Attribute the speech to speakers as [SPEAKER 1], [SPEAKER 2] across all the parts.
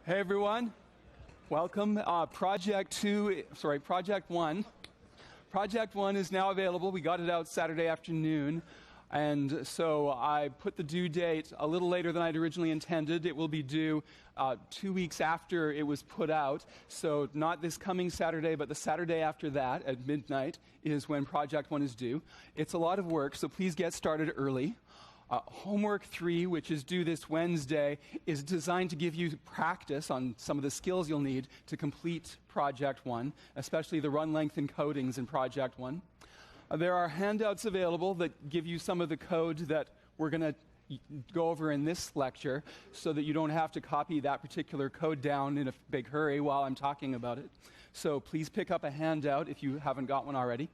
[SPEAKER 1] Hey everyone, welcome. Project 1. Project 1 is now available. We got it out Saturday afternoon, and so I put the due date a little later than I'd originally intended. It will be due 2 weeks after it was put out, so not this coming Saturday, but the Saturday after that at midnight is when Project 1 is due. It's a lot of work, so please get started early. Homework 3, which is due this Wednesday, is designed to give you practice on some of the skills you'll need to complete Project 1, especially the run length encodings in Project 1. There are handouts available that give you some of the code that we're going to go over in this lecture so that you don't have to copy that particular code down in a big hurry while I'm talking about it. So please pick up a handout if you haven't got one already.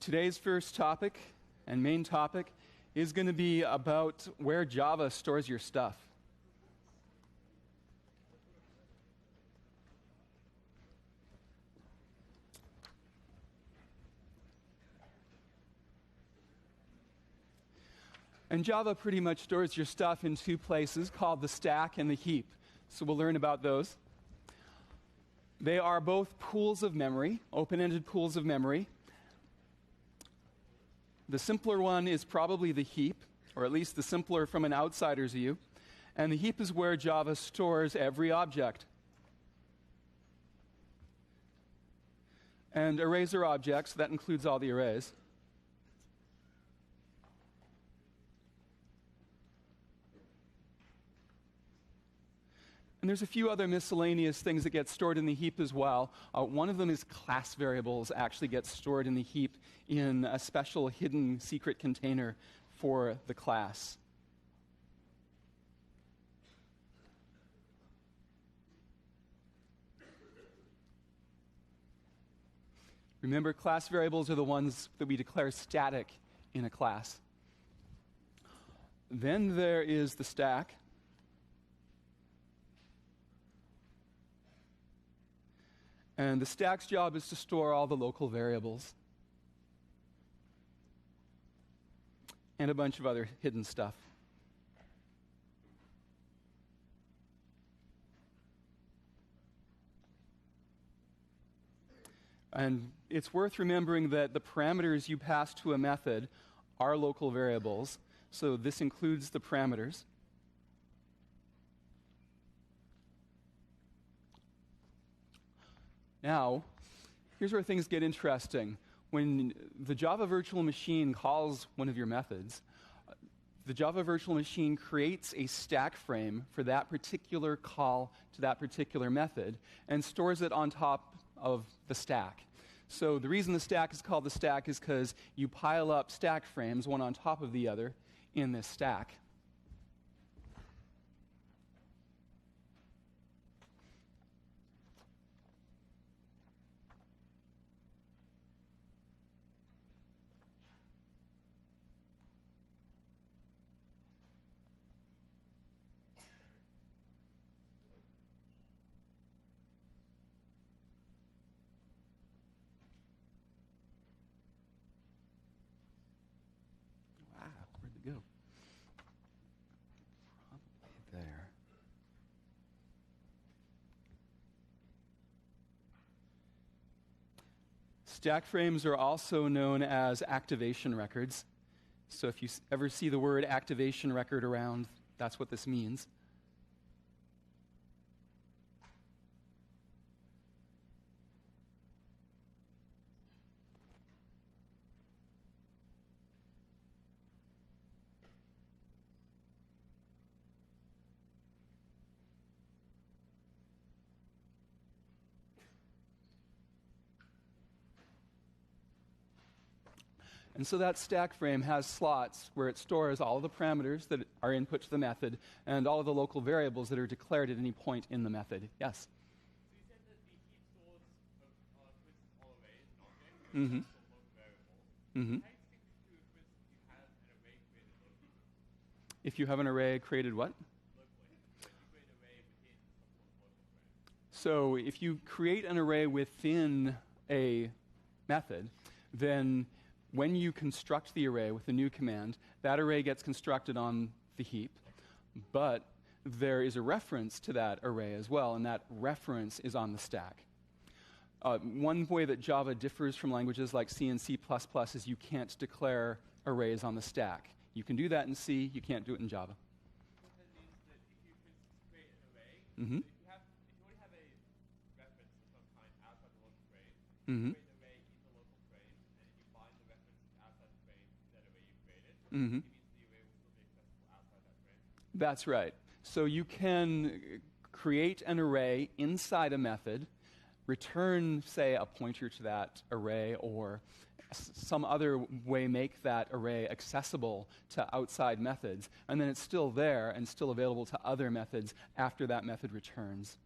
[SPEAKER 1] Today's first topic and main topic is going to be about where Java stores your stuff. And Java pretty much stores your stuff in two places called the stack and the heap. So we'll learn about those. They are both pools of memory, open-ended pools of memory. The simpler one is probably the heap, or at least the simpler from an outsider's view. And the heap is where Java stores every object. And arrays are objects, that includes all the arrays. And there's a few other miscellaneous things that get stored in the heap as well. One of them is class variables actually get stored in the heap in a special hidden secret container for the class. Remember, class variables are the ones that we declare static in a class. Then there is the stack. And the stack's job is to store all the local variables and a bunch of other hidden stuff. And it's worth remembering that the parameters you pass to a method are local variables. So this includes the parameters. Now, here's where things get interesting. When the Java virtual machine calls one of your methods, the Java virtual machine creates a stack frame for that particular call to that particular method and stores it on top of the stack. So the reason the stack is called the stack is because you pile up stack frames, one on top of the other, in this stack. Where'd it go? Probably there. Stack frames are also known as activation records. So if you ever see the word activation record around, that's what this means. And so that stack frame has slots where it stores all of the parameters that are input to the method and all of the local variables that are declared at any point in the method. Yes?
[SPEAKER 2] So you said that the heap stores with all arrays and objects,
[SPEAKER 1] Mm-hmm.
[SPEAKER 2] and also local variables.
[SPEAKER 1] Mm-hmm.
[SPEAKER 2] How expected to a quiz if you have an array created locally?
[SPEAKER 1] If you have an array created what?
[SPEAKER 2] Locally. Like you create an array within some sort of local parameter.
[SPEAKER 1] So if you create an array within a method, then when you construct the array with the new command, that array gets constructed on the heap, but there is a reference to that array as well, and that reference is on the stack. One way that Java differs from languages like C and C++ is you can't declare arrays on the stack. You can do that in C, you can't do it in Java.
[SPEAKER 2] What that means that if you create an array,
[SPEAKER 1] Mm-hmm.
[SPEAKER 2] if you already have a reference of some kind outside the local frame,
[SPEAKER 1] Mm-hmm.
[SPEAKER 2] you create an array in the local frame, and if you find the reference outside the frame, that array you created,
[SPEAKER 1] Mm-hmm.
[SPEAKER 2] it means the array will still be accessible outside that frame.
[SPEAKER 1] That's right. So you can create an array inside a method, return, say, a pointer to that array, or some other way make that array accessible to outside methods, and then it's still there and still available to other methods after that method returns.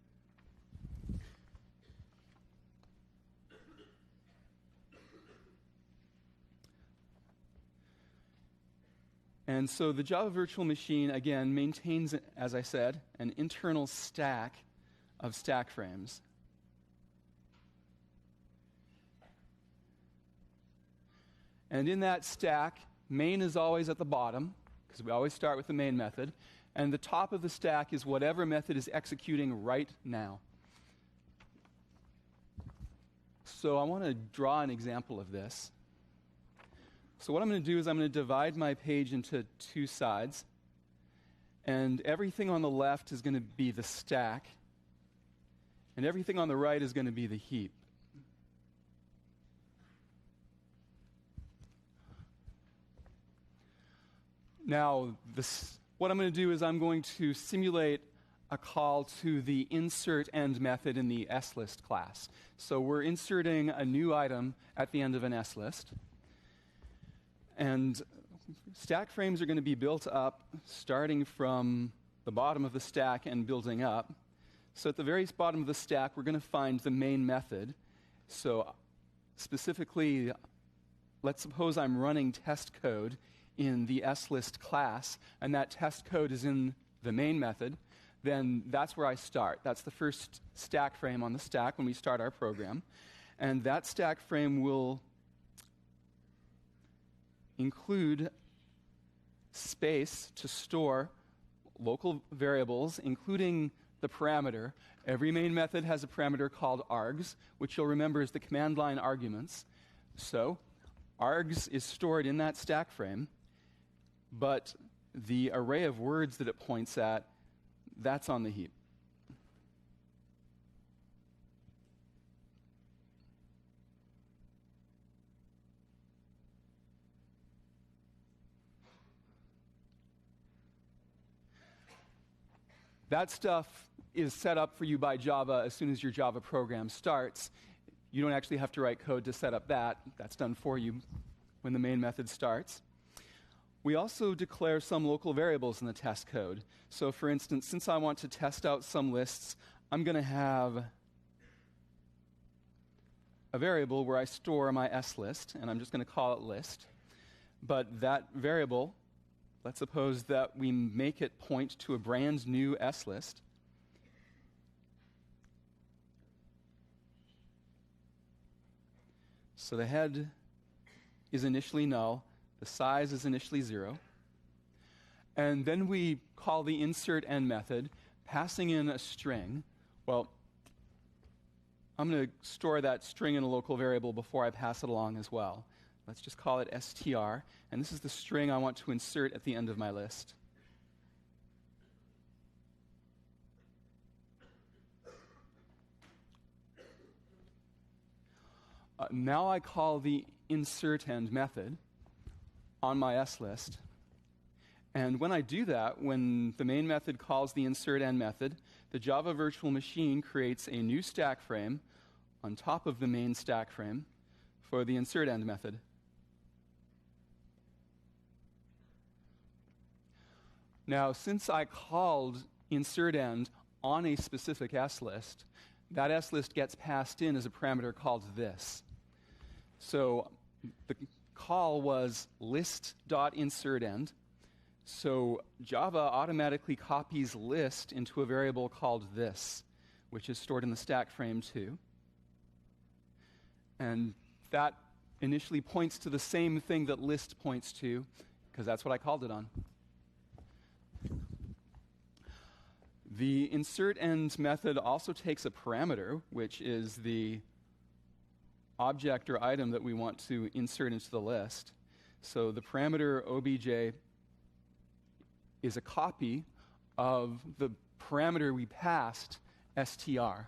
[SPEAKER 1] And so the Java virtual machine, again, maintains, as I said, an internal stack of stack frames. And in that stack, main is always at the bottom, because we always start with the main method, and the top of the stack is whatever method is executing right now. So I want to draw an example of this. So what I'm going to do is I'm going to divide my page into two sides, and everything on the left is going to be the stack, and everything on the right is going to be the heap. Now, what I'm going to do is I'm going to simulate a call to the insert end method in the slist class. So we're inserting a new item at the end of an slist. And stack frames are going to be built up starting from the bottom of the stack and building up. So at the very bottom of the stack, we're going to find the main method. So specifically, let's suppose I'm running test code in the slist class, and that test code is in the main method. Then that's where I start. That's the first stack frame on the stack when we start our program. And that stack frame will include space to store local variables, including the parameter. Every main method has a parameter called args, which you'll remember is the command line arguments. So args is stored in that stack frame, but the array of words that it points at, that's on the heap. That stuff is set up for you by Java as soon as your Java program starts. You don't actually have to write code to set up that. That's done for you when the main method starts. We also declare some local variables in the test code. So for instance, since I want to test out some lists, I'm going to have a variable where I store my slist, and I'm just going to call it list. But that variable, let's suppose that we make it point to a brand new slist. So the head is initially null, the size is initially 0. And then we call the insert end method, passing in a string. Well, I'm going to store that string in a local variable before I pass it along as well. Let's just call it str, and this is the string I want to insert at the end of my list. Now I call the insert end method on my slist, and when I do that, when the main method calls the insert end method, the Java virtual machine creates a new stack frame on top of the main stack frame for the insert end method. Now, since I called insert end on a specific slist, that slist gets passed in as a parameter called this. So the call was list.insertEnd. So Java automatically copies list into a variable called this, which is stored in the stack frame 2. And that initially points to the same thing that list points to, because that's what I called it on. The insert end method also takes a parameter, which is the object or item that we want to insert into the list. So the parameter obj is a copy of the parameter we passed, str.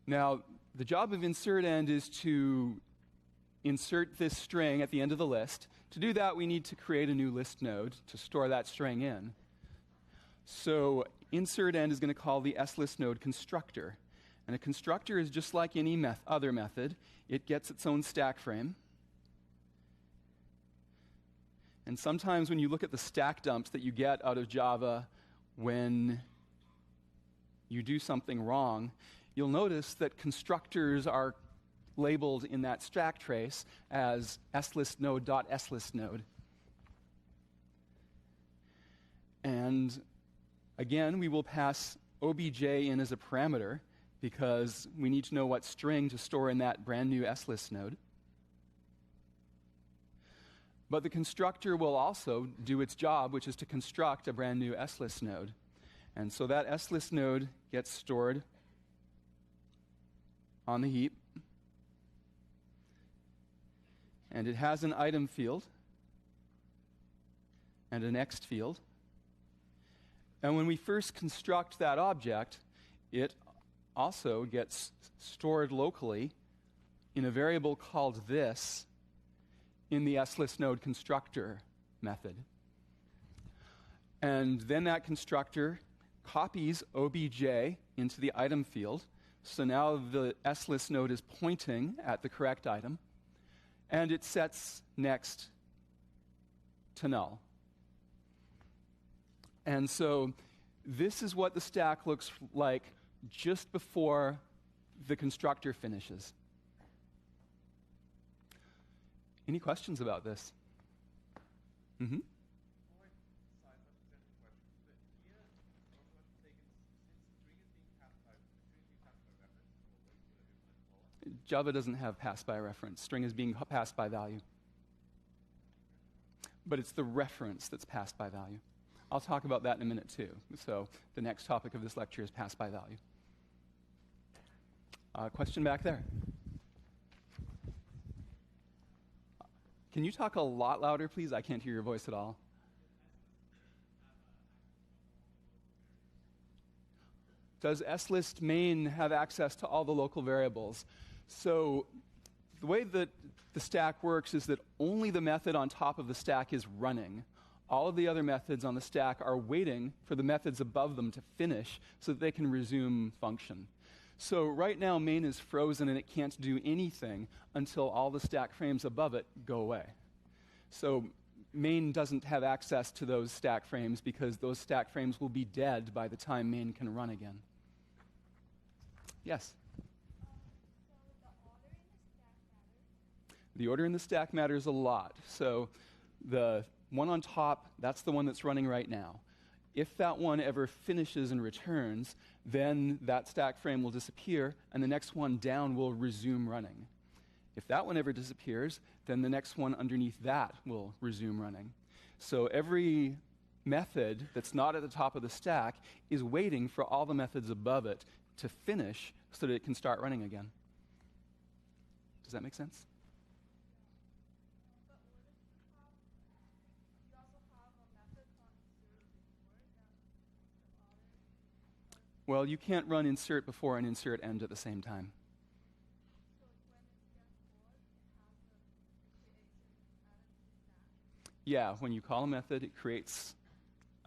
[SPEAKER 1] Now, the job of insert end is to insert this string at the end of the list. To do that, we need to create a new list node to store that string in. So insert end is going to call the slist node constructor. And a constructor is just like any other method. It gets its own stack frame. And sometimes when you look at the stack dumps that you get out of Java when you do something wrong, you'll notice that constructors are labeled in that stack trace as slistnode.slistnode. And again, we will pass obj in as a parameter because we need to know what string to store in that brand new slist node. But the constructor will also do its job, which is to construct a brand new slist node. And so that slist node gets stored on the heap. And it has an item field and a next field. And when we first construct that object, it also gets stored locally in a variable called this in the slist node constructor method. And then that constructor copies obj into the item field. So now the slist node is pointing at the correct item. And it sets next to null. And so this is what the stack looks like just before the constructor finishes. Any questions about this? Mm-hmm. Java doesn't have pass by reference. String is being passed by value. But it's the reference that's passed by value. I'll talk about that in a minute too. So the next topic of this lecture is pass by value. Question back there. Can you talk a lot louder, please? I can't hear your voice at all. Does slist main have access to all the local variables? So the way that the stack works is that only the method on top of the stack is running. All of the other methods on the stack are waiting for the methods above them to finish so that they can resume function. So right now, main is frozen and it can't do anything until all the stack frames above it go away. So main doesn't have access to those stack frames because those stack frames will be dead by the time main can run again. Yes? The order in the stack matters a lot. So the one on top, that's the one that's running right now. If that one ever finishes and returns, then that stack frame will disappear, and the next one down will resume running. If that one ever disappears, then the next one underneath that will resume running. So every method that's not at the top of the stack is waiting for all the methods above it to finish so that it can start running again. Does that make sense? Well, you can't run insert before and insert end at the same time. Yeah, when you call a method, it creates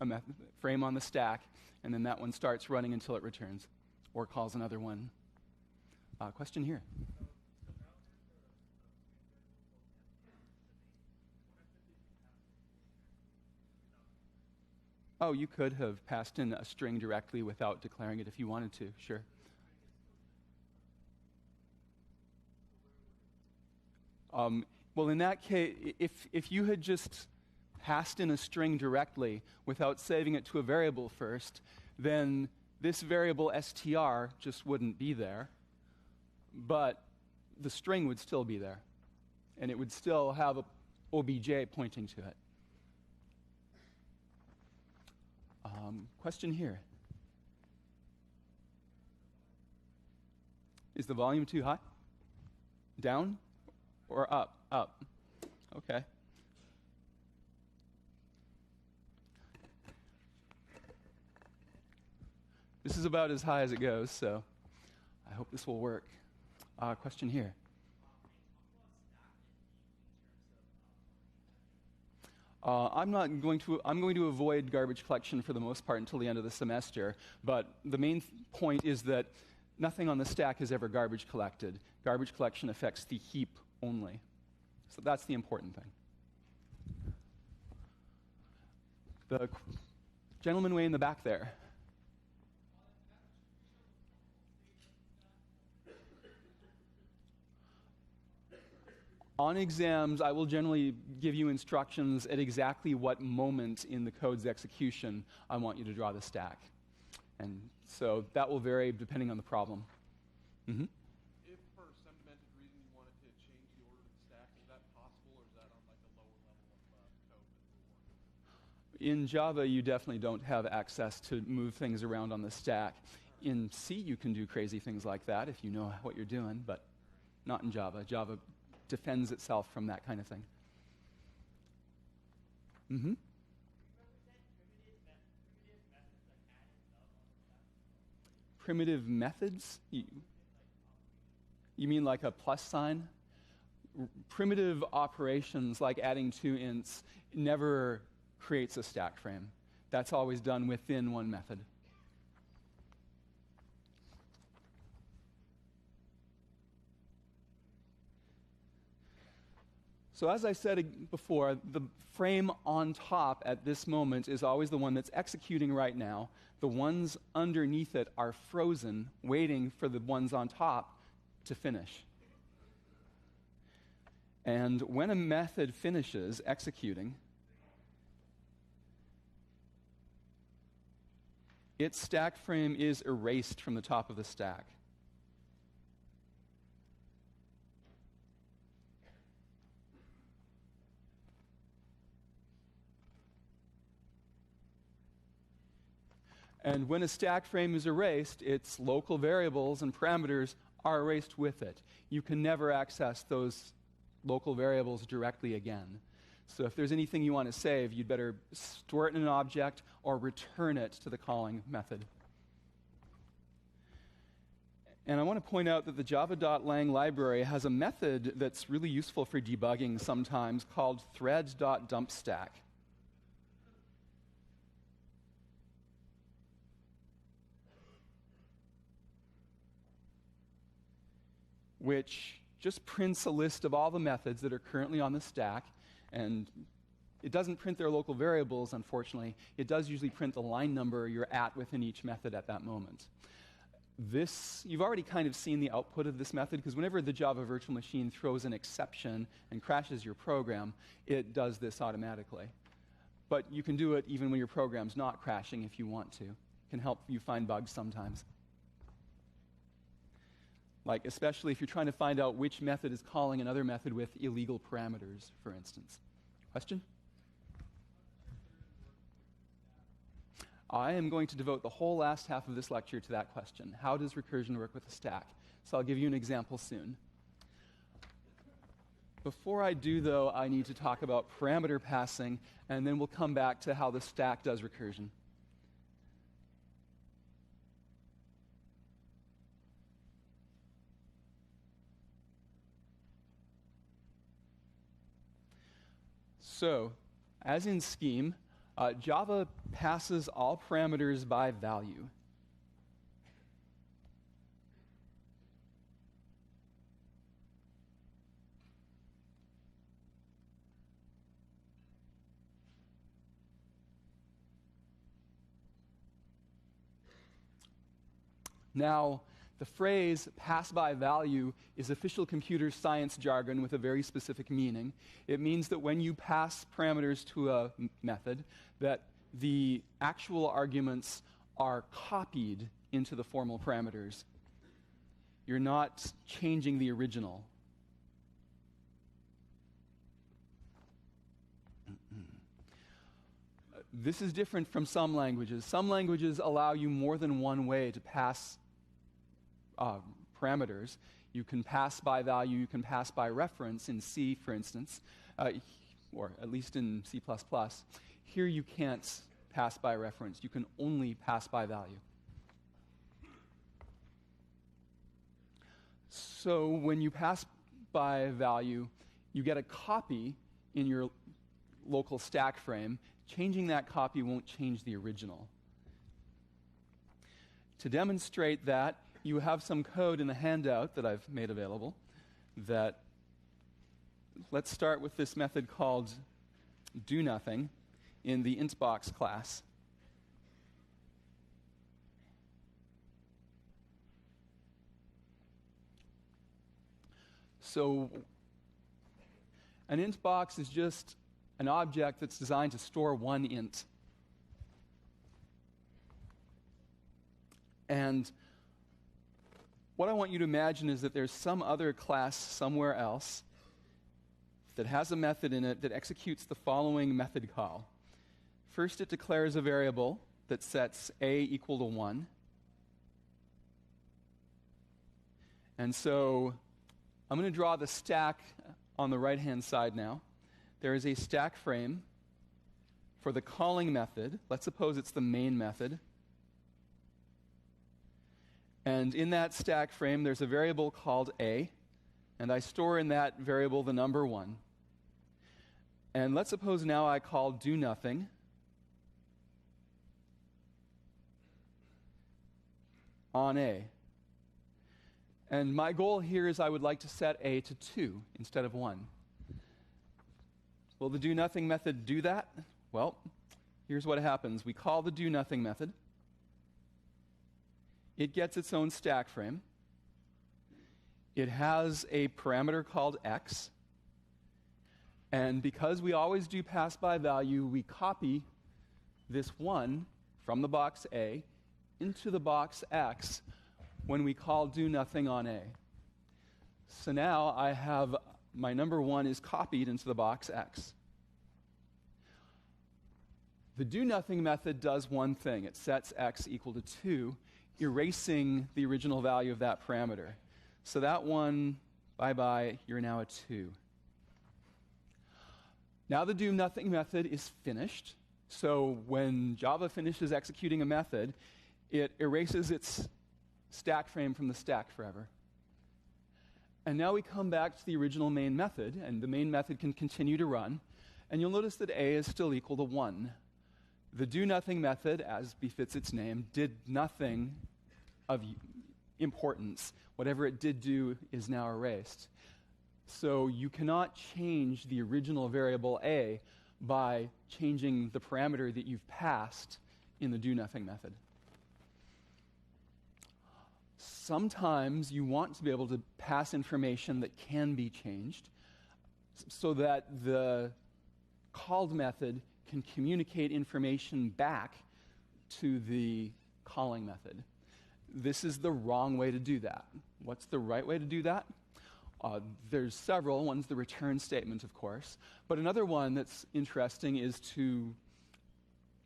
[SPEAKER 1] a frame on the stack, and then that one starts running until it returns, or calls another one. Question here. Oh, you could have passed in a string directly without declaring it if you wanted to, sure. Well, in that case, if you had just passed in a string directly without saving it to a variable first, then this variable str just wouldn't be there, but the string would still be there, and it would still have a obj pointing to it. Question here. Is the volume too high? Down or up? Up. Okay. This is about as high as it goes, so I hope this will work. Question here. I'm going to avoid garbage collection for the most part until the end of the semester, but the main point is that nothing on the stack is ever garbage collected. Garbage collection affects the heap only. So that's the important thing. The gentleman way in the back there. On exams, I will generally give you instructions at exactly what moment in the code's execution I want you to draw the stack. And so that will vary depending on the problem. Mm-hmm.
[SPEAKER 3] If for some demented reason you wanted to change the order of the stack, is that possible, or is that on like a lower level of code that we're working on?
[SPEAKER 1] In Java, you definitely don't have access to move things around on the stack. In C, you can do crazy things like that if you know what you're doing, but not in Java. Java defends itself from that kind of thing. Mm-hmm. Primitive methods? You mean like a plus sign? Primitive operations like adding 2 ints never creates a stack frame. That's always done within one method. So as I said before, the frame on top at this moment is always the one that's executing right now. The ones underneath it are frozen, waiting for the ones on top to finish. And when a method finishes executing, its stack frame is erased from the top of the stack. And when a stack frame is erased, its local variables and parameters are erased with it. You can never access those local variables directly again. So if there's anything you want to save, you'd better store it in an object or return it to the calling method. And I want to point out that the java.lang library has a method that's really useful for debugging sometimes called thread.dumpStack. Which just prints a list of all the methods that are currently on the stack, and it doesn't print their local variables, unfortunately. It does usually print the line number you're at within each method at that moment. You've already kind of seen the output of this method, because whenever the Java virtual machine throws an exception and crashes your program, it does this automatically. But you can do it even when your program's not crashing if you want to. It can help you find bugs sometimes. Like, especially if you're trying to find out which method is calling another method with illegal parameters, for instance. Question? I am going to devote the whole last half of this lecture to that question. How does recursion work with a stack? So I'll give you an example soon. Before I do, though, I need to talk about parameter passing, and then we'll come back to how the stack does recursion. So, as in Scheme, Java passes all parameters by value. Now, the phrase pass by value is official computer science jargon with a very specific meaning. It means that when you pass parameters to a method, that the actual arguments are copied into the formal parameters. You're not changing the original. This is different from some languages. Some languages allow you more than one way to pass parameters. You can pass by value, you can pass by reference in C, for instance, or at least in C++. Here you can't pass by reference. You can only pass by value. So when you pass by value, you get a copy in your local stack frame. Changing that copy won't change the original. To demonstrate that, you have some code in the handout that I've made available that, let's start with this method called doNothing in the intBox class. So an intBox is just an object that's designed to store one int. And what I want you to imagine is that there's some other class somewhere else that has a method in it that executes the following method call. First, it declares a variable that sets a equal to 1. And so I'm going to draw the stack on the right-hand side now. There is a stack frame for the calling method. Let's suppose it's the main method. And in that stack frame, there's a variable called a, and I store in that variable the number 1. And let's suppose now I call doNothing on a. And my goal here is I would like to set a to 2 instead of 1. Will the doNothing method do that? Well, here's what happens. We call the doNothing method. It gets its own stack frame. It has a parameter called x. And because we always do pass by value, we copy this 1 from the box A into the box x when we call doNothing on A. So now I have my number 1 is copied into the box x. The doNothing method does one thing. It sets x equal to 2, erasing the original value of that parameter. So that 1, bye-bye, you're now a 2. Now the doNothing method is finished. So when Java finishes executing a method, it erases its stack frame from the stack forever. And now we come back to the original main method, and the main method can continue to run. And you'll notice that a is still equal to 1. The doNothing method, as befits its name, did nothing of importance. Whatever it did do is now erased. So you cannot change the original variable a by changing the parameter that you've passed in the doNothing method. Sometimes you want to be able to pass information that can be changed so that the called method can communicate information back to the calling method. This is the wrong way to do that. What's the right way to do that? There's several. One's the return statement, of course. But another one that's interesting is to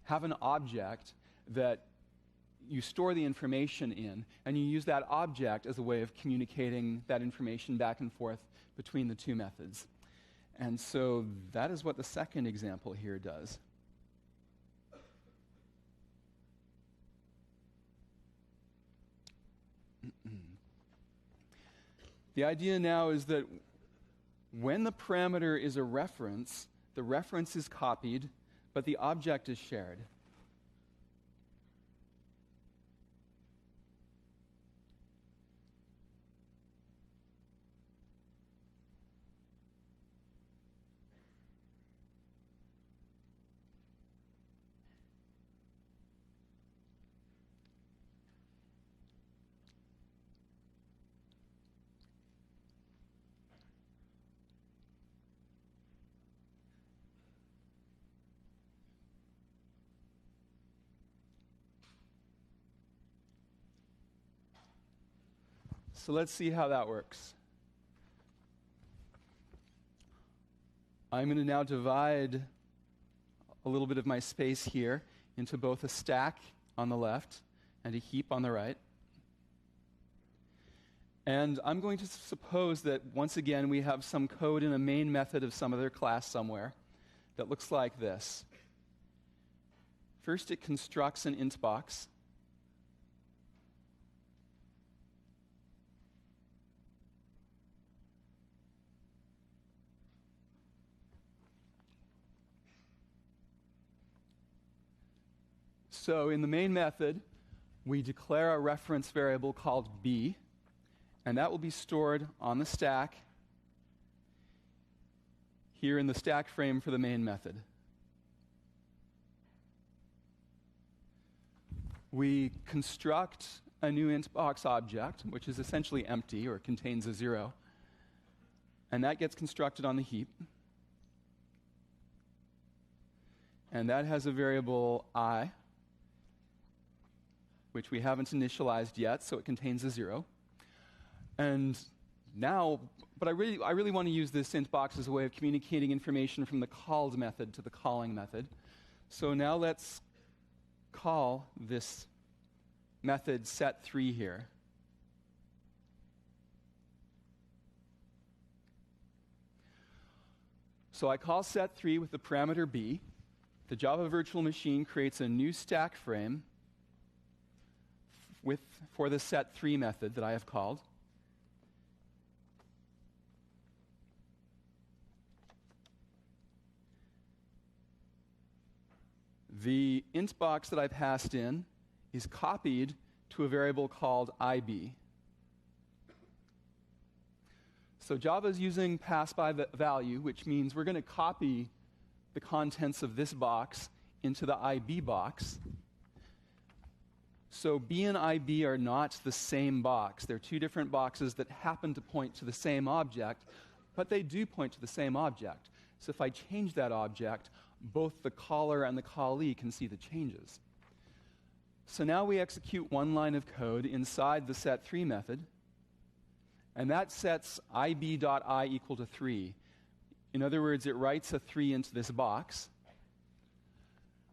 [SPEAKER 1] have an object that you store the information in, and you use that object as a way of communicating that information back and forth between the two methods. And so that is what the second example here does. The idea now is that when the parameter is a reference, the reference is copied, but the object is shared. So let's see how that works. I'm going to now divide a little bit of my space here into both a stack on the left and a heap on the right. And I'm going to suppose that, once again, we have some code in a main method of some other class somewhere that looks like this. First, it constructs an int box. So in the main method, we declare a reference variable called b, and that will be stored on the stack here in the stack frame for the main method. We construct a new int box object, which is essentially empty or contains a 0, and that gets constructed on the heap. And that has a variable I, which we haven't initialized yet, so it contains a 0. And now, but I really want to use this int box as a way of communicating information from the called method to the calling method. So now let's call this method set3 here. So I call set3 with the parameter b. The Java virtual machine creates a new stack frame for the set3 method that I have called. The int box that I passed in is copied to a variable called IB. So Java is using pass by value, which means we're going to copy the contents of this box into the IB box. So B and IB are not the same box. They're two different boxes that happen to point to the same object, but they do point to the same object. So if I change that object, both the caller and the callee can see the changes. So now we execute one line of code inside the set3 method, and that sets ib.I equal to 3. In other words, it writes a 3 into this box.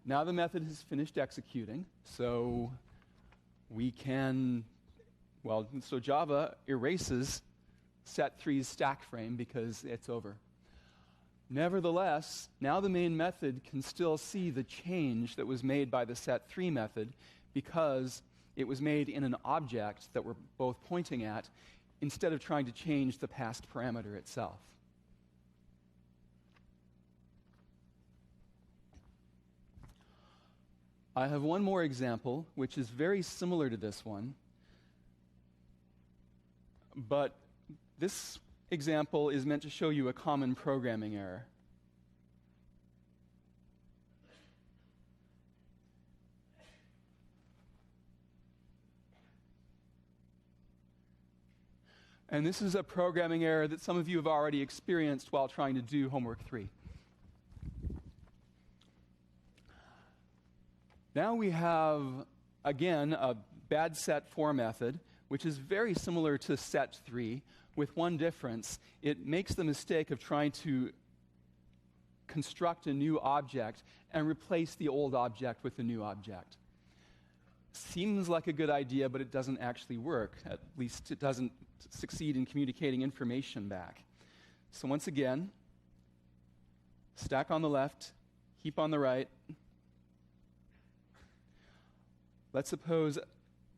[SPEAKER 1] Now the method has finished executing, so we can, so Java erases set3's stack frame because it's over. Nevertheless, now the main method can still see the change that was made by the set3 method because it was made in an object that we're both pointing at instead of trying to change the passed parameter itself. I have one more example, which is very similar to this one, but this example is meant to show you a common programming error. And this is a programming error that some of you have already experienced while trying to do homework 3. Now we have, again, a bad set4 method, which is very similar to set3, with one difference. It makes the mistake of trying to construct a new object and replace the old object with the new object. Seems like a good idea, but it doesn't actually work. At least it doesn't succeed in communicating information back. So once again, stack on the left, heap on the right. Let's suppose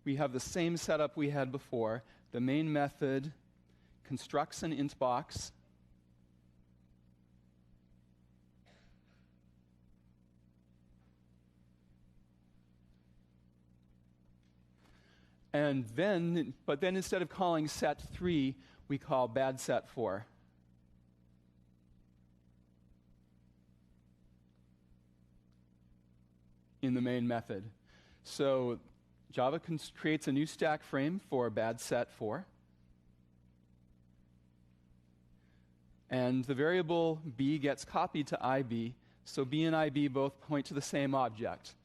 [SPEAKER 1] we have the same setup we had before. The main method constructs an int box. And then, but then instead of calling set3, we call bad set4. In the main method. So Java creates a new stack frame for bad set4. And the variable b gets copied to IB, so b and IB both point to the same object.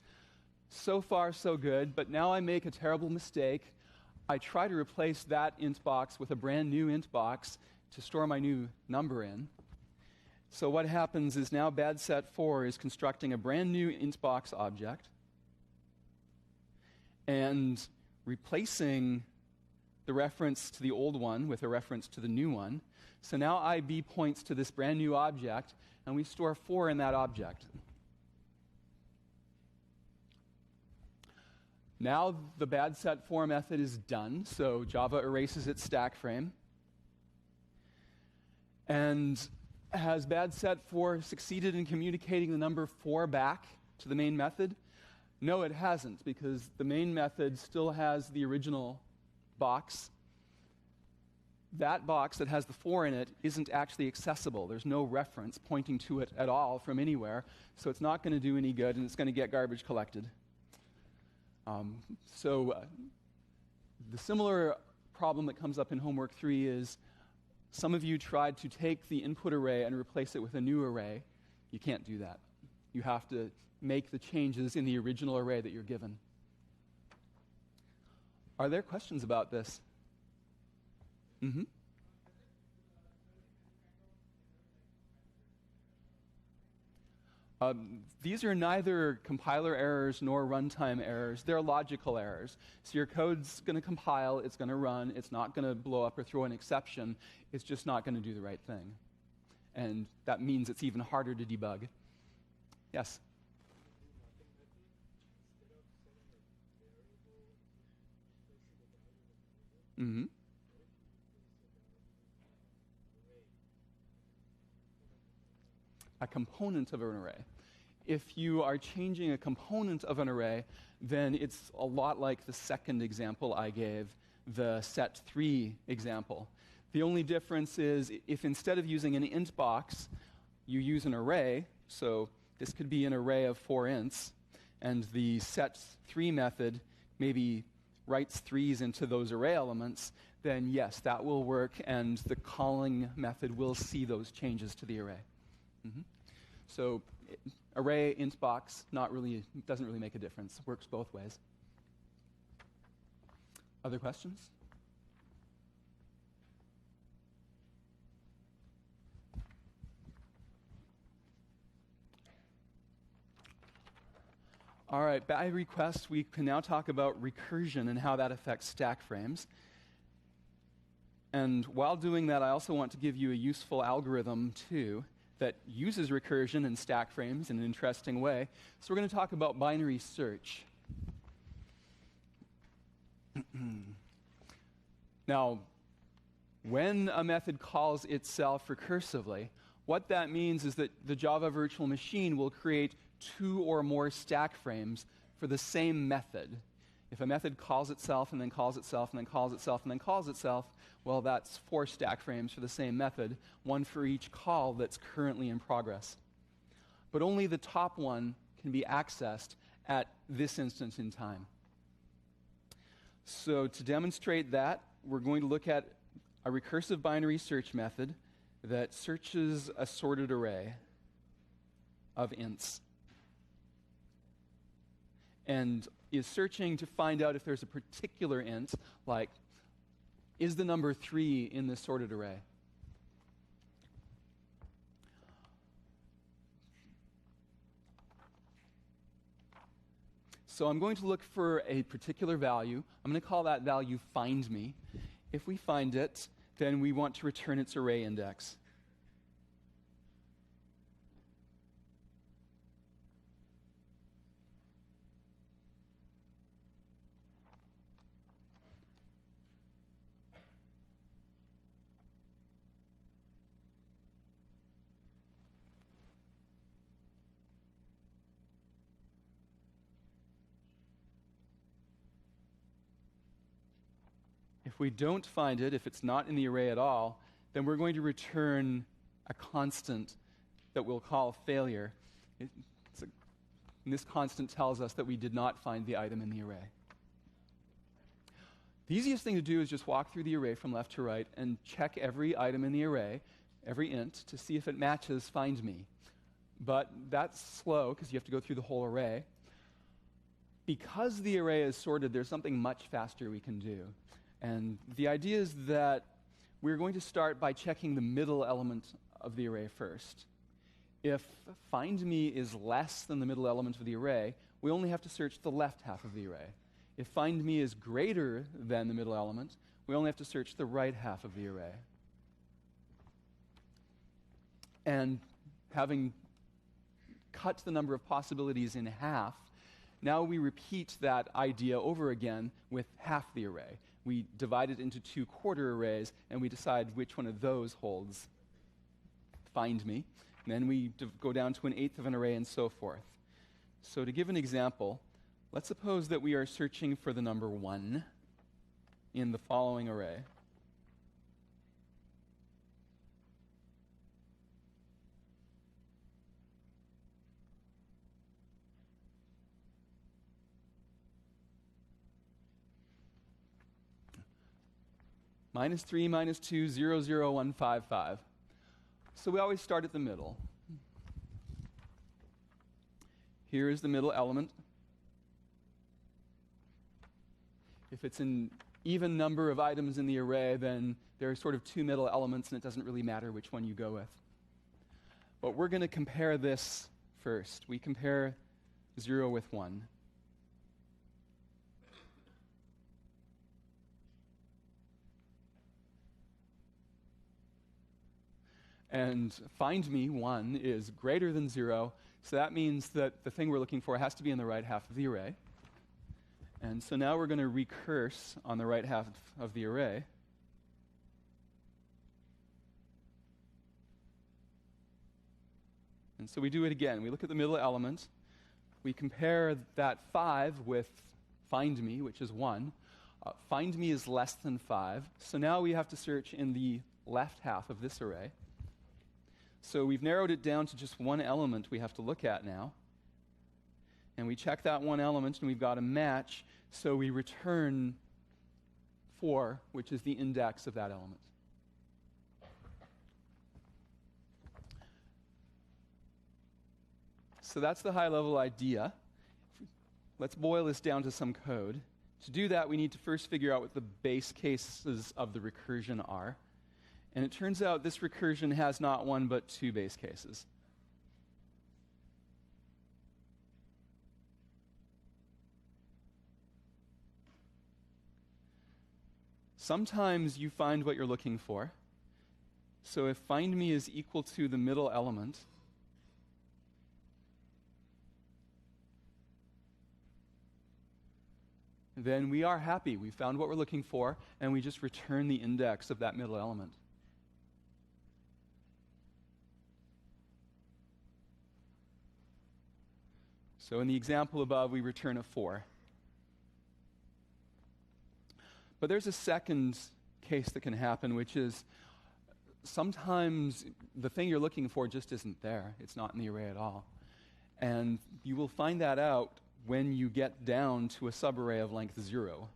[SPEAKER 1] So far, so good, but now I make a terrible mistake. I try to replace that int box with a brand new int box to store my new number in. So what happens is now bad set 4 is constructing a brand new int box object and replacing the reference to the old one with a reference to the new one. So now IB points to this brand new object, and we store 4 in that object. Now the bad set 4 method is done, so Java erases its stack frame. And has bad set 4 succeeded in communicating the number 4 back to the main method? No, it hasn't, because the main method still has the original box. That box that has the 4 in it isn't actually accessible. There's no reference pointing to it at all from anywhere, so it's not going to do any good, and it's going to get garbage collected. The similar problem that comes up in homework 3 is some of you tried to take the input array and replace it with a new array. You can't do that. You have to make the changes in the original array that you're given. Are there questions about this? Mm-hmm. These are neither compiler errors nor runtime errors. They're logical errors. So your code's going to compile, it's going to run, it's not going to blow up or throw an exception. It's just not going to do the right thing. And that means it's even harder to debug. Yes? Mm-hmm. A component of an array. If you are changing a component of an array, then it's a lot like the second example I gave, the set3 example. The only difference is if instead of using an int box, you use an array, so this could be an array of 4 ints, and the set3 method maybe writes 3s into those array elements, then yes, that will work, and the calling method will see those changes to the array. Mm-hmm. So array, int box, doesn't really make a difference. Works both ways. Other questions? All right, by request, we can now talk about recursion and how that affects stack frames. And while doing that, I also want to give you a useful algorithm, too, that uses recursion and stack frames in an interesting way. So we're going to talk about binary search. Now, when a method calls itself recursively, what that means is that the Java virtual machine will create 2 or more stack frames for the same method. If a method calls itself and then calls itself and then calls itself and then calls itself, well, that's 4 stack frames for the same method, 1 for each call that's currently in progress. But only the top one can be accessed at this instant in time. So to demonstrate that, we're going to look at a recursive binary search method that searches a sorted array of ints and is searching to find out if there's a particular int, like, is the number 3 in this sorted array? So I'm going to look for a particular value. I'm going to call that value find me. If we find it, then we want to return its array index. If we don't find it, if it's not in the array at all, then we're going to return a constant that we'll call failure. And this constant tells us that we did not find the item in the array. The easiest thing to do is just walk through the array from left to right and check every item in the array, every int, to see if it matches find me. But that's slow because you have to go through the whole array. because the array is sorted, there's something much faster we can do. And the idea is that we're going to start by checking the middle element of the array first. If find me is less than the middle element of the array, we only have to search the left half of the array. If find me is greater than the middle element, we only have to search the right half of the array. And having cut the number of possibilities in half, now we repeat that idea over again with half the array. We divide it into 2 quarter arrays, and we decide which one of those holds find me. And then we go down to 1/8 of an array and so forth. So to give an example, let's suppose that we are searching for the number 1 in the following array. -3, -2, 0, 0, 1, 5, 5. So we always start at the middle. Here is the middle element. If it's an even number of items in the array, then there are sort of 2 middle elements, and it doesn't really matter which one you go with. But we're going to compare this first. We compare 0 with 1. And find me, 1, is greater than 0, so that means that the thing we're looking for has to be in the right half of the array. And so now we're going to recurse on the right half of the array. And so we do it again. We look at the middle element. We compare that 5 with find me, which is 1. Find me is less than 5, so now we have to search in the left half of this array. So we've narrowed it down to just 1 element we have to look at now. And we check that 1 element, and we've got a match, so we return 4, which is the index of that element. So that's the high-level idea. Let's boil this down to some code. To do that, we need to first figure out what the base cases of the recursion are. And it turns out this recursion has not 1 but 2 base cases. Sometimes you find what you're looking for. So if find me is equal to the middle element, then we are happy. We found what we're looking for, and we just return the index of that middle element. So in the example above, we return a 4. But there's a second case that can happen, which is sometimes the thing you're looking for just isn't there. It's not in the array at all. And you will find that out when you get down to a subarray of length 0.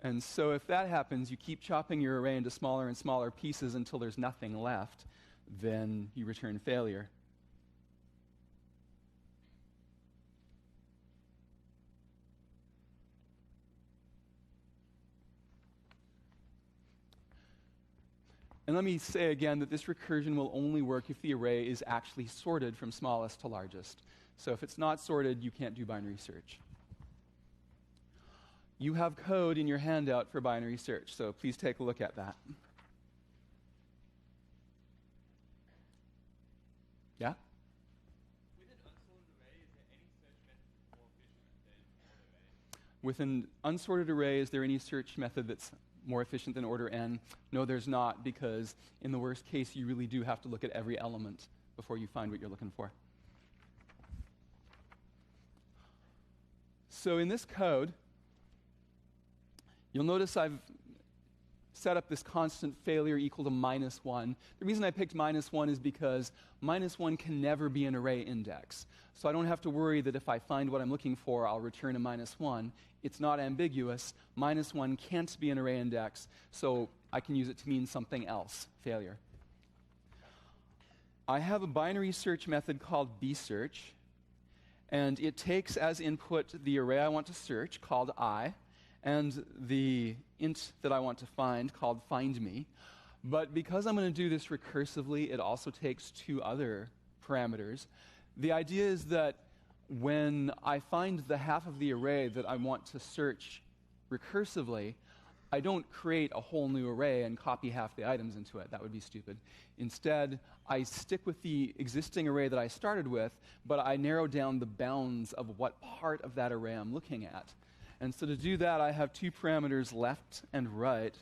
[SPEAKER 1] And so if that happens, you keep chopping your array into smaller and smaller pieces until there's nothing left, then you return failure. And let me say again that this recursion will only work if the array is actually sorted from smallest to largest. So if it's not sorted, you can't do binary search. You have code in your handout for binary search, so please take a look at that. Yeah?
[SPEAKER 2] With an unsorted array, is there any search method that's more efficient than order n?
[SPEAKER 1] With an unsorted array, is there any search method that's more efficient than order n? No, there's not, because in the worst case, you really do have to look at every element before you find what you're looking for. So in this code, you'll notice I've set up this constant failure equal to -1. The reason I picked -1 is because -1 can never be an array index. So I don't have to worry that if I find what I'm looking for, I'll return a -1. It's not ambiguous. -1 can't be an array index. So I can use it to mean something else, failure. I have a binary search method called bsearch, and it takes as input the array I want to search, called I, and the int that I want to find, called findMe. But because I'm going to do this recursively, it also takes two other parameters. The idea is that when I find the half of the array that I want to search recursively, I don't create a whole new array and copy half the items into it. That would be stupid. Instead, I stick with the existing array that I started with, but I narrow down the bounds of what part of that array I'm looking at. And so to do that, I have two parameters, left and right.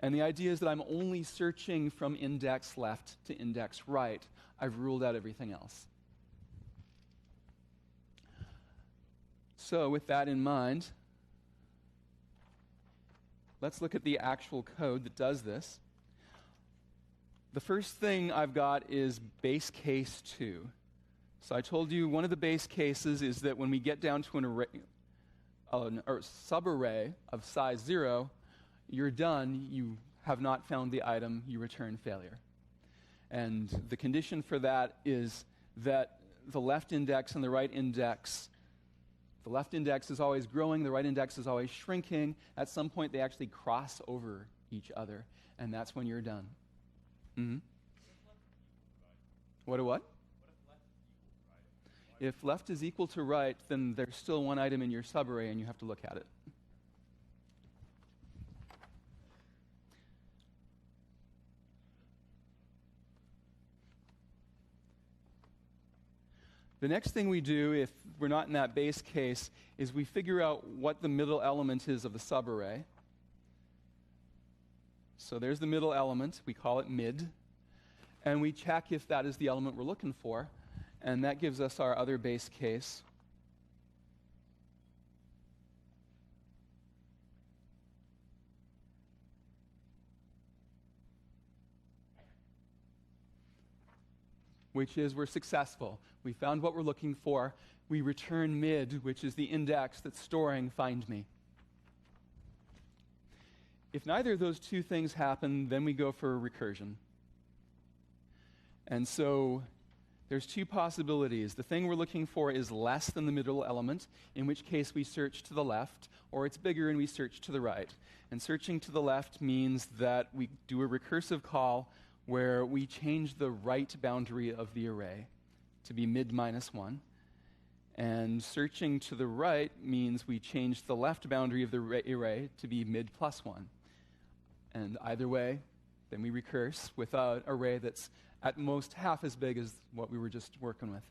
[SPEAKER 1] And the idea is that I'm only searching from index left to index right. I've ruled out everything else. So with that in mind, let's look at the actual code that does this. The first thing I've got is base case 2. So I told you one of the base cases is that when we get down to an array, or subarray of size 0, you're done. You have not found the item. You return failure. And the condition for that is that the left index and the right index, the left index is always growing, the right index is always shrinking. At some point, they actually cross over each other, and that's when you're done. Mm-hmm. What? If left is equal to right, then there's still one item in your subarray, and you have to look at it. The next thing we do, if we're not in that base case, is we figure out what the middle element is of the subarray. So there's the middle element. We call it mid. And we check if that is the element we're looking for. And that gives us our other base case. Which is we're successful. We found what we're looking for. We return mid, which is the index that's storing findMe. If neither of those two things happen, then we go for recursion. And so there's two possibilities. The thing we're looking for is less than the middle element, in which case we search to the left, or it's bigger and we search to the right. And searching to the left means that we do a recursive call where we change the right boundary of the array to be mid minus 1. And searching to the right means we change the left boundary of the array to be mid plus 1. And either way, then we recurse with an array that's at most half as big as what we were just working with.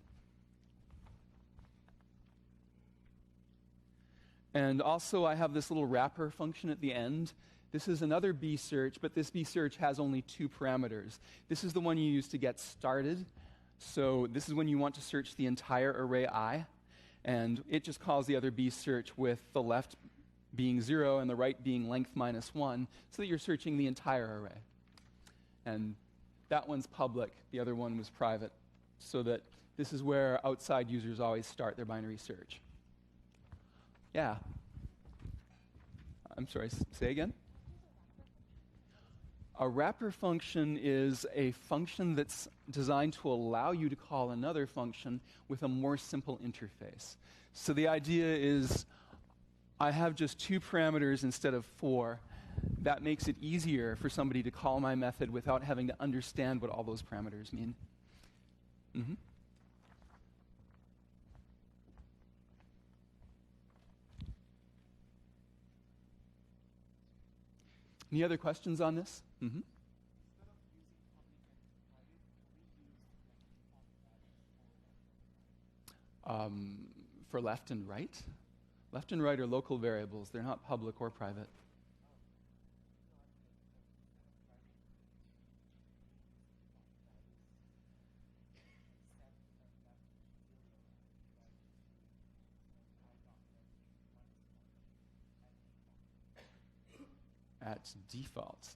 [SPEAKER 1] And also I have this little wrapper function at the end. This is another bsearch, but this bsearch has only two parameters. This is the one you use to get started. So this is when you want to search the entire array I, and it just calls the other bsearch with the left being 0 and the right being length minus 1, so that you're searching the entire array. And that one's public, the other one was private, so that this is where outside users always start their binary search. Yeah. I'm sorry, say again? A wrapper function is a function that's designed to allow you to call another function with a more simple interface. So the idea is I have just 2 parameters instead of 4. That makes it easier for somebody to call my method without having to understand what all those parameters mean. Mm-hmm. Any other questions on this? Mm-hmm. For left and right? Left and right are local variables. They're not public or private. At default.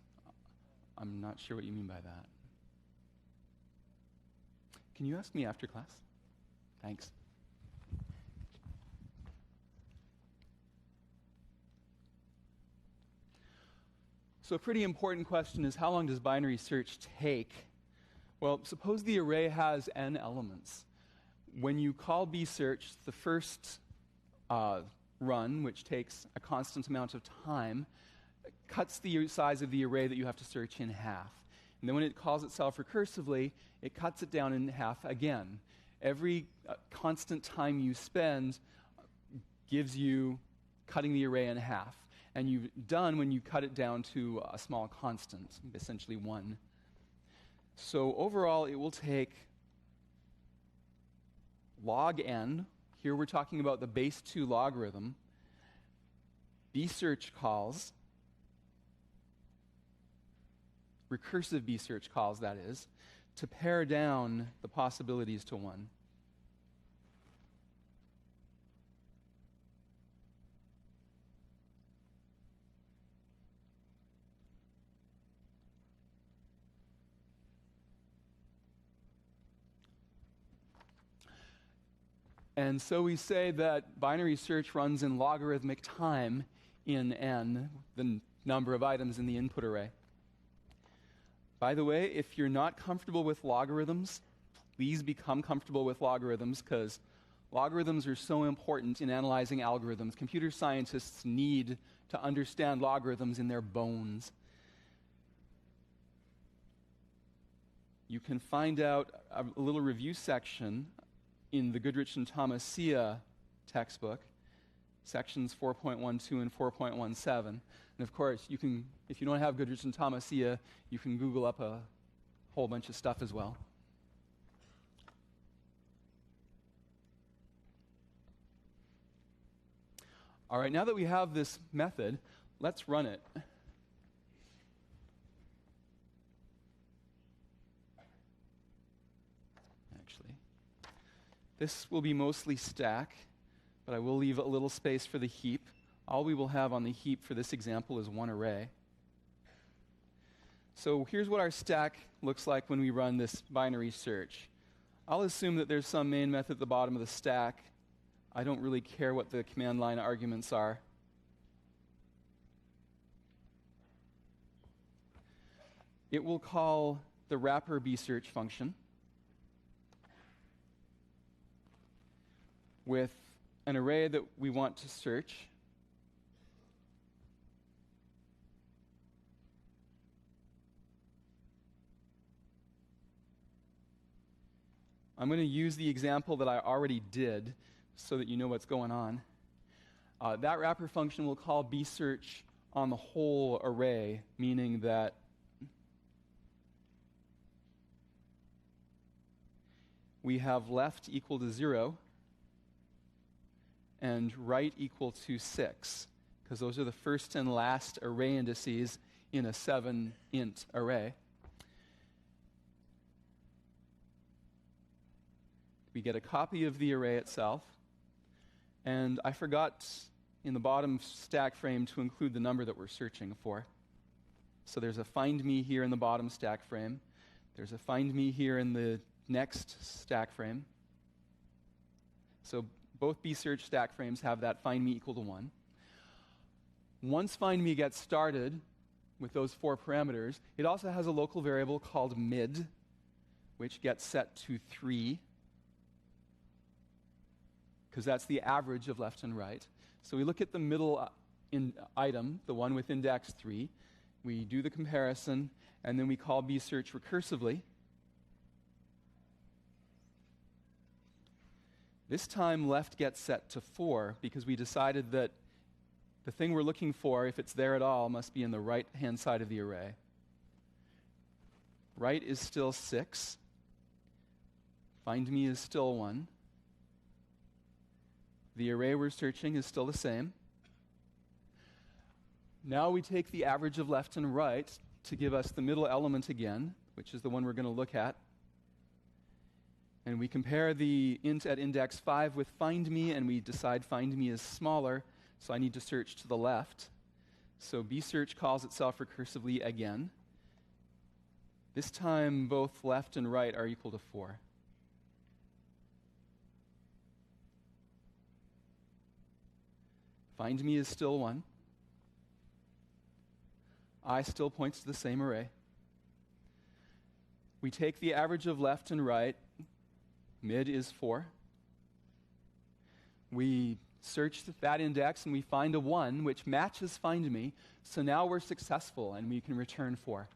[SPEAKER 1] I'm not sure what you mean by that. Can you ask me after class? Thanks. So a pretty important question is, how long does binary search take? Well, suppose the array has n elements. When you call bsearch, the first run, which takes a constant amount of time, cuts the size of the array that you have to search in half. And then when it calls itself recursively, it cuts it down in half again. Every constant time you spend gives you cutting the array in half. And you've done when you cut it down to a small constant, essentially 1. So overall, it will take log n. Here we're talking about the base 2 logarithm. bsearch calls, recursive bsearch calls, that is, to pare down the possibilities to 1. And so we say that binary search runs in logarithmic time in n, the number of items in the input array. By the way, if you're not comfortable with logarithms, please become comfortable with logarithms, because logarithms are so important in analyzing algorithms. Computer scientists need to understand logarithms in their bones. You can find out a little review section in the Goodrich and Thomasia textbook, sections 4.12 and 4.17. And of course, you can, if you don't have Goodrich and Thomasia, you can Google up a whole bunch of stuff as well. All right, now that we have this method, let's run it. This will be mostly stack, but I will leave a little space for the heap. All we will have on the heap for this example is one array. So here's what our stack looks like when we run this binary search. I'll assume that there's some main method at the bottom of the stack. I don't really care what the command line arguments are. It will call the wrapper bsearch function with an array that we want to search. I'm going to use the example that I already did so that you know what's going on. That wrapper function will call bsearch on the whole array, meaning that we have left equal to 0 and right equal to 6, because those are the first and last array indices in a 7-int array. We get a copy of the array itself, and I forgot in the bottom stack frame to include the number that we're searching for. So there's a find me here in the bottom stack frame. There's a find me here in the next stack frame. So both bsearch stack frames have that find me equal to 1. Once find me gets started with those 4 parameters, it also has a local variable called mid, which gets set to 3, because that's the average of left and right. So we look at the middle item, the one with index 3. We do the comparison, and then we call bsearch recursively. This time, left gets set to 4 because we decided that the thing we're looking for, if it's there at all, must be in the right-hand side of the array. Right is still 6. Find me is still 1. The array we're searching is still the same. Now we take the average of left and right to give us the middle element again, which is the one we're going to look at. And we compare the int at index 5 with find me, and we decide find me is smaller, so I need to search to the left. So bsearch calls itself recursively again. This time, both left and right are equal to 4. Find me is still 1. I still points to the same array. We take the average of left and right. Mid is 4. We search that index and we find a 1, which matches find me. So now we're successful and we can return 4.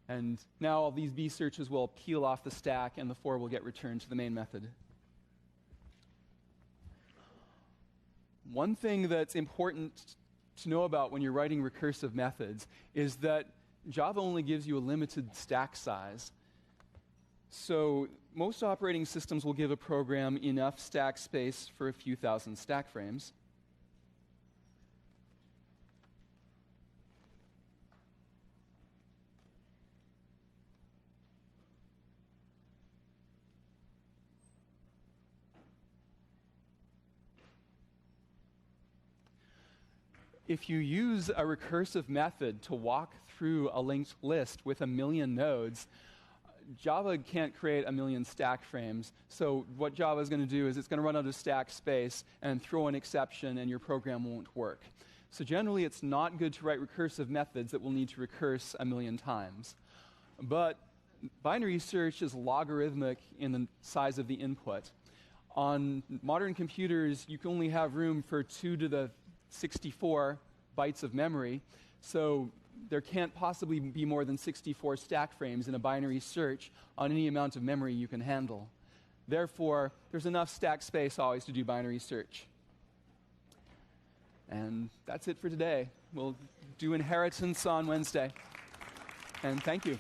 [SPEAKER 1] And now all these B searches will peel off the stack and the 4 will get returned to the main method. One thing that's important to know about when you're writing recursive methods is that Java only gives you a limited stack size. So most operating systems will give a program enough stack space for a few thousand stack frames. If you use a recursive method to walk through a linked list with 1,000,000 nodes, Java can't create 1,000,000 stack frames. So what Java is going to do is it's going to run out of stack space and throw an exception and your program won't work. So generally it's not good to write recursive methods that will need to recurse 1,000,000 times. But binary search is logarithmic in the size of the input. On modern computers, you can only have room for 2 to the 64 bytes of memory, so there can't possibly be more than 64 stack frames in a binary search on any amount of memory you can handle. Therefore, there's enough stack space always to do binary search. And that's it for today. We'll do inheritance on Wednesday. And thank you.